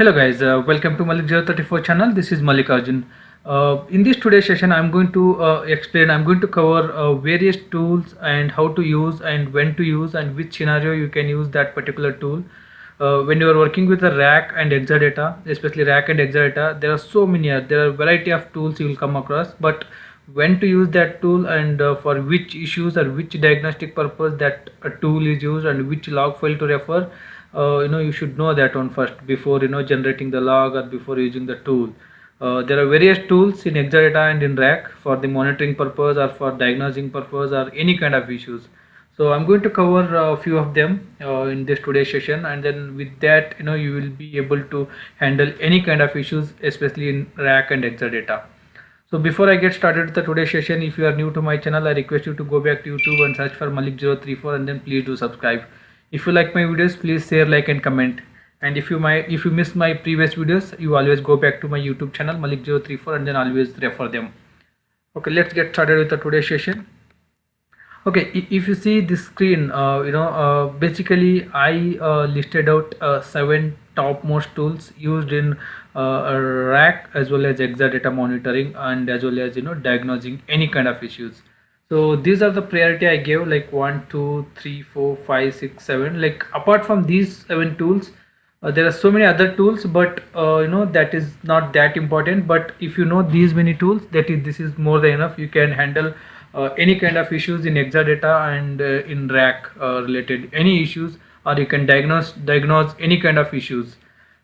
Hello guys, welcome to Malik 034 channel. This is Malik Arjun. In this today's session, I'm going to cover various tools and how to use and when to use and which scenario you can use that particular tool. When you are working with a rack and Exadata, especially rack and Exadata, there are so many, there are variety of tools you will come across, but when to use that tool and for which issues or which diagnostic purpose that a tool is used and which log file to refer, you should know that one first before generating the log or before using the tool. There are various tools in Exadata and in rack for the monitoring purpose or for diagnosing purpose or any kind of issues. So I'm going to cover a few of them in this today's session, and then with that you will be able to handle any kind of issues, especially in rack and Exadata. So before I get started with the today's session, if you are new to my channel, I request you to go back to YouTube and search for Malik034 and then please do subscribe. If you like my videos, please share, like and comment. And if you missed my previous videos, you always go back to my YouTube channel Malik034 and then always refer them. Okay, let's get started with the today's session. Okay, if you see this screen, basically I listed out 7 topmost tools used in rack as well as Exadata monitoring and as well as diagnosing any kind of issues. So these are the priority I gave, like 1 2 3 4 5 6 7. Like apart from these 7 tools, there are so many other tools, but that is not that important. But if you know these many tools, this is more than enough. You can handle any kind of issues in Exadata and in rack related any issues, or you can diagnose any kind of issues.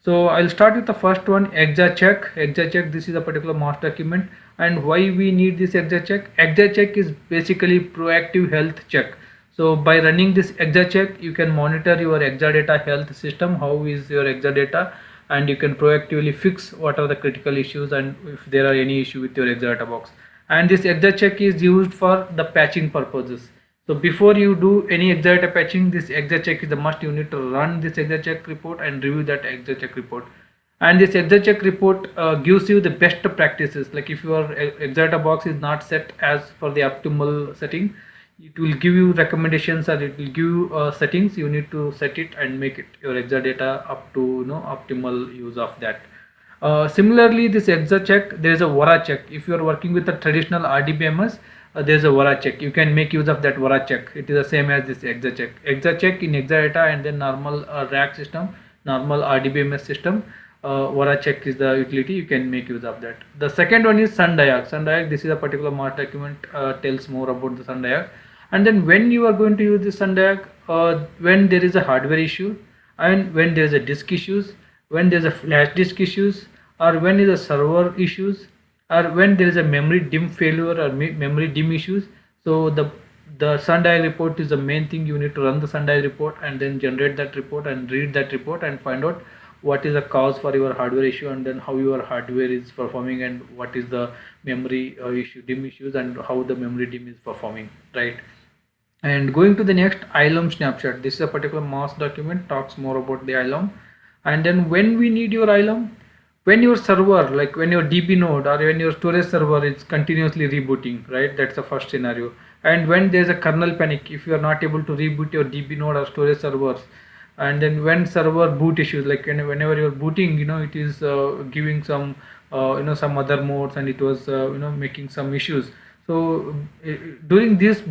So I'll start with the first one, ExaCheck. ExaCheck, this is a particular mass document, and why we need this ExaCheck. ExaCheck is basically proactive health check. So by running this ExaCheck, you can monitor your Exadata health system, how is your Exadata, and you can proactively fix what are the critical issues and if there are any issue with your Exadata box. And this ExaCheck is used for the patching purposes. So before you do any Exadata patching, this ExaCheck is a must. You need to run this ExaCheck report and review that ExaCheck report. And this ExaCheck report gives you the best practices. Like if your Exadata box is not set as for the optimal setting, it will give you recommendations or it will give you settings. You need to set it and make it your Exadata up to optimal use of that. Similarly, this ExaCheck, there is a Vora check. If you are working with a traditional RDBMS, there is a Vora check. You can make use of that Vora check. It is the same as this ExaCheck. ExaCheck in Exadata and then normal rack system, normal RDBMS system. Vora check is the utility. You can make use of that. The second one is SunDiag. SunDiag, this is a particular Mars document, tells more about the SunDiag. And then when you are going to use this SunDiag, when there is a hardware issue and when there is a disk issues, when there is a flash disk issues, or when is a server issues, or when there is a memory dim failure or memory dim issues. So the SunDiag report is the main thing. You need to run the SunDiag report and then generate that report and read that report and find out what is the cause for your hardware issue and then how your hardware is performing and what is the memory issue dim issues and how the memory dim is performing, right? And going to the next, ILOM snapshot. This is a particular mass document, talks more about the ILOM. And then when we need your ILOM, when your server, like when your DB node or when your storage server is continuously rebooting, right? That's the first scenario. And when there's a kernel panic, if you are not able to reboot your DB node or storage servers, and then when server boot issues, like whenever you're booting, it is giving some some other modes and it was making some issues. So during these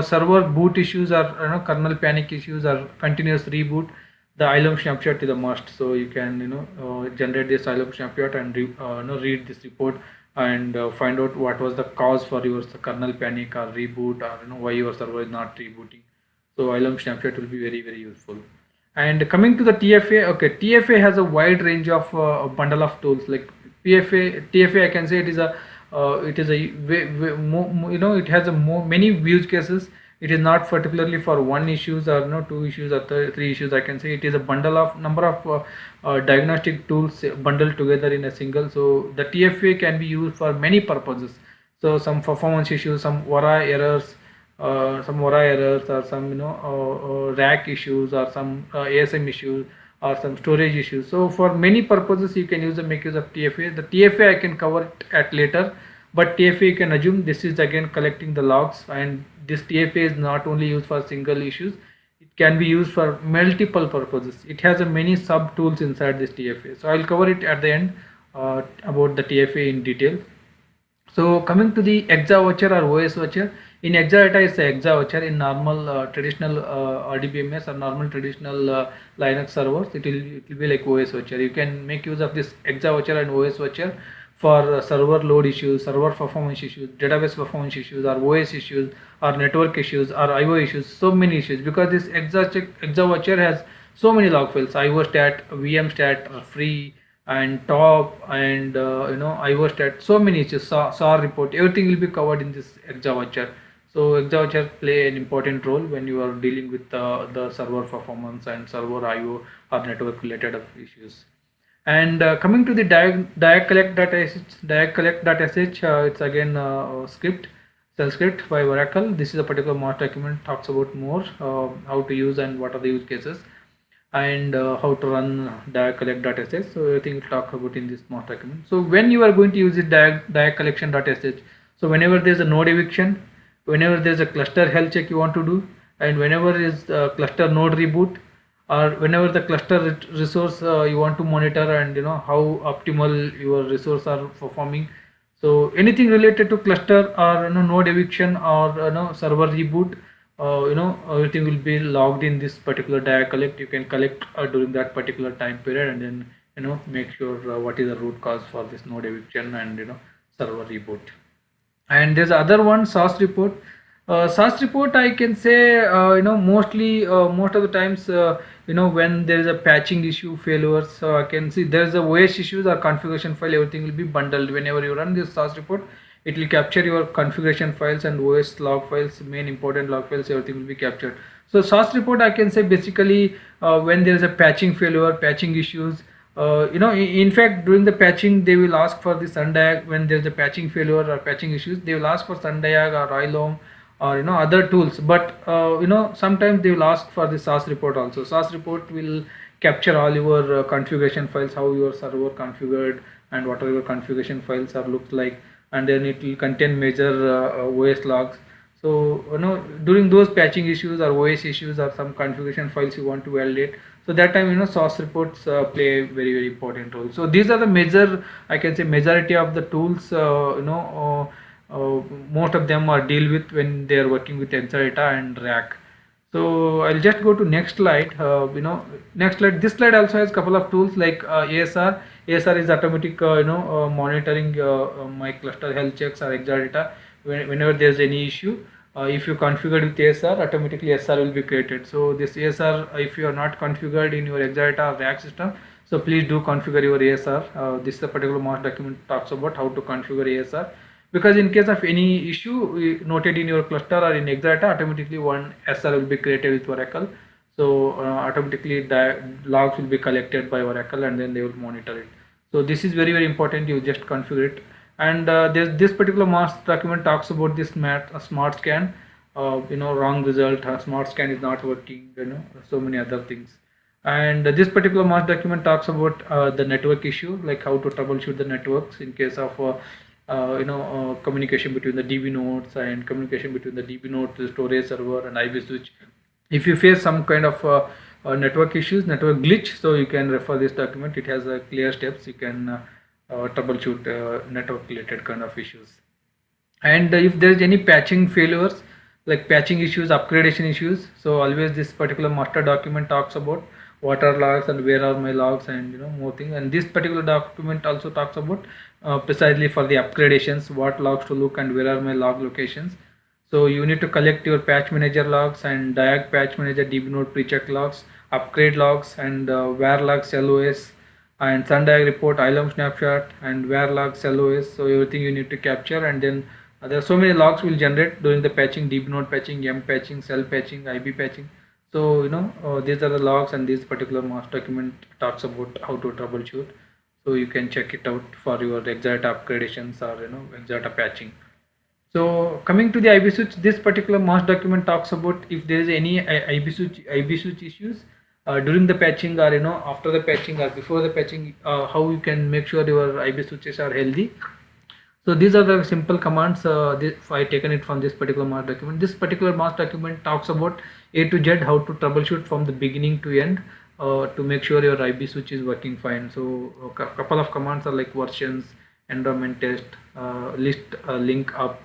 server boot issues or kernel panic issues or continuous reboot, the ILOM snapshot is a must. So you can generate this ILOM snapshot and read this report and find out what was the cause for your kernel panic or reboot or why your server is not rebooting. So ILOM snapshot will be very, very useful. And coming to the TFA, okay, TFA has a wide range of a bundle of tools. Like TFA, I can say it is a it has a many use cases. It is not particularly for one issues or two issues or three issues. I can say it is a bundle of number of diagnostic tools bundled together in a single. So the TFA can be used for many purposes. So some performance issues, some Vora errors, or some rack issues or some ASM issues or some storage issues. So for many purposes you can make use of TFA. The TFA I can cover it at later, but TFA you can assume this is again collecting the logs, and this TFA is not only used for single issues, it can be used for multiple purposes. It has a many sub tools inside this TFA. So I'll cover it at the end about the TFA in detail. So coming to the exa voucher or OS voucher, in Exadata it's a exa voucher. In normal traditional RDBMS or normal traditional Linux servers, it will be like OS voucher. You can make use of this exa voucher and OS voucher for server load issues, server performance issues, database performance issues, or OS issues, or network issues, or IO issues. So many issues, because this exa voucher has so many log files: IO stat, VM stat, free, and top, and IO stat. So many issues, SAR report, everything will be covered in this exa voucher. So exa voucher play an important role when you are dealing with the server performance and server IO or network related issues. And coming to the diag collect.sh, it's again a script, shell script by Oracle. This is a particular March document, talks about more how to use and what are the use cases, and how to run diag collect.sh. So everything we'll talk about in this March document. So when you are going to use it, diag collection.sh, so whenever there's a node eviction, whenever there's a cluster health check you want to do, and whenever is cluster node reboot, or whenever the cluster resource you want to monitor, and how optimal your resource are performing. So anything related to cluster or node eviction or server reboot, everything will be logged in this particular diag collect. You can collect during that particular time period, and then make sure what is the root cause for this node eviction and server reboot. And there's other one, source report. Source report, I can say, mostly most of the times, when there is a patching issue, failures, so I can see there is a OS issues or configuration file, everything will be bundled. Whenever you run this source report, it will capture your configuration files and OS log files, main important log files, everything will be captured. So source report, I can say, basically when there is a patching failure, patching issues, in fact, during the patching, they will ask for the sundiag. When there's a patching failure or patching issues, they will ask for sundiag or Ilom or other tools. But sometimes they will ask for the source report also. Source report will capture all your configuration files, how your server configured, and what are your configuration files are looked like, and then it will contain major OS logs. So during those patching issues or OS issues or some configuration files you want to validate, so that time source reports play a very very important role. So these are the major, I can say, majority of the tools most of them are deal with when they are working with Exadata and RAC. So I'll just go to next slide. Next slide. This slide also has couple of tools like ASR. ASR is automatic, monitoring my cluster health checks or Exadata. Whenever there's any issue, if you configured with ASR, automatically SR will be created. So this ASR, if you are not configured in your Exadata or RAC system, so please do configure your ASR. This is a particular March document talks about how to configure ASR. Because in case of any issue noted in your cluster or in Exadata, automatically one SR will be created with Oracle. So automatically the logs will be collected by Oracle, and then they will monitor it. So this is very very important. You just configure it. And this particular March document talks about this smart scan. Wrong result. Smart scan is not working. So many other things. And this particular March document talks about the network issue, like how to troubleshoot the networks in case of communication between the DB nodes and communication between the DB node to the storage server and IB switch. If you face some kind of network issues, network glitch, so you can refer this document. It has clear steps. You can troubleshoot network related kind of issues. And if there is any patching failures, like patching issues, upgradation issues, so always this particular master document talks about what are logs and where are my logs, and more things. And this particular document also talks about precisely for the upgradations, what logs to look and where are my log locations. So you need to collect your patch manager logs and diag patch manager DB node pre-check logs, upgrade logs, and where logs LOS, and sundiag report, Ilom snapshot, and where logs LOS. So everything you need to capture, and then there are so many logs will generate during the patching: DB node patching, M patching, cell patching, IB patching. So these are the logs, and this particular March document talks about how to troubleshoot. So you can check it out for your Exadata upgradations or Exadata patching. So coming to the IB switch, this particular March document talks about if there is any IB switch issues during the patching, or after the patching or before the patching, how you can make sure your IB switches are healthy. So these are the simple commands. I taken it from this particular March document. This particular March document talks about A to Z, how to troubleshoot from the beginning to end to make sure your IB switch is working fine. So a couple of commands are like versions, environment test, list link up,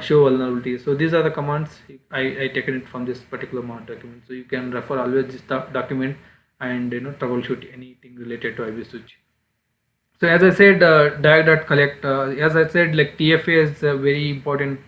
show vulnerability. So these are the commands I taken it from this particular Mount document. So you can refer always this document and troubleshoot anything related to IB switch. So as I said, collect. As I said, like TFA is a very important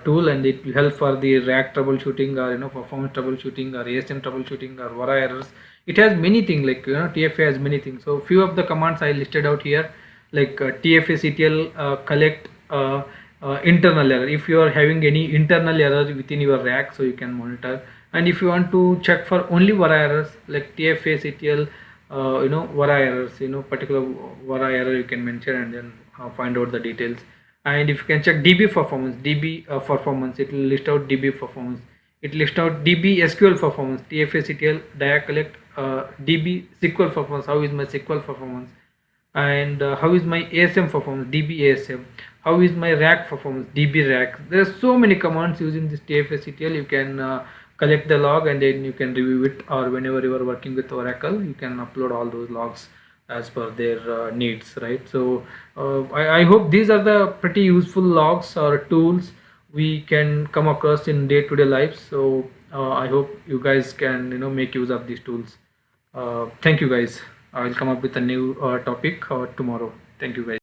tool, and it will help for the rack troubleshooting, or performance troubleshooting, or ASM troubleshooting, or VARA errors. It has many things, like TFA has many things. So few of the commands I listed out here, like TFA CTL collect internal error. If you are having any internal error within your rack, so you can monitor. And if you want to check for only VARA errors, like TFA CTL VARA errors, particular VARA error you can mention, and then find out the details. And if you can check DB performance, it will list out DB performance. It lists out DB SQL performance, TFA CTL dia collect DB SQL performance. How is my SQL performance? And how is my ASM performance, DB ASM? How is my rack performance, DB rack? There are so many commands using this TFSCTL. You can collect the log, and then you can review it, or whenever you are working with Oracle, you can upload all those logs as per their needs, right? So I hope these are the pretty useful logs or tools we can come across in day-to-day life. So I hope you guys can make use of these tools. Thank you guys. I will come up with a new topic tomorrow. Thank you guys.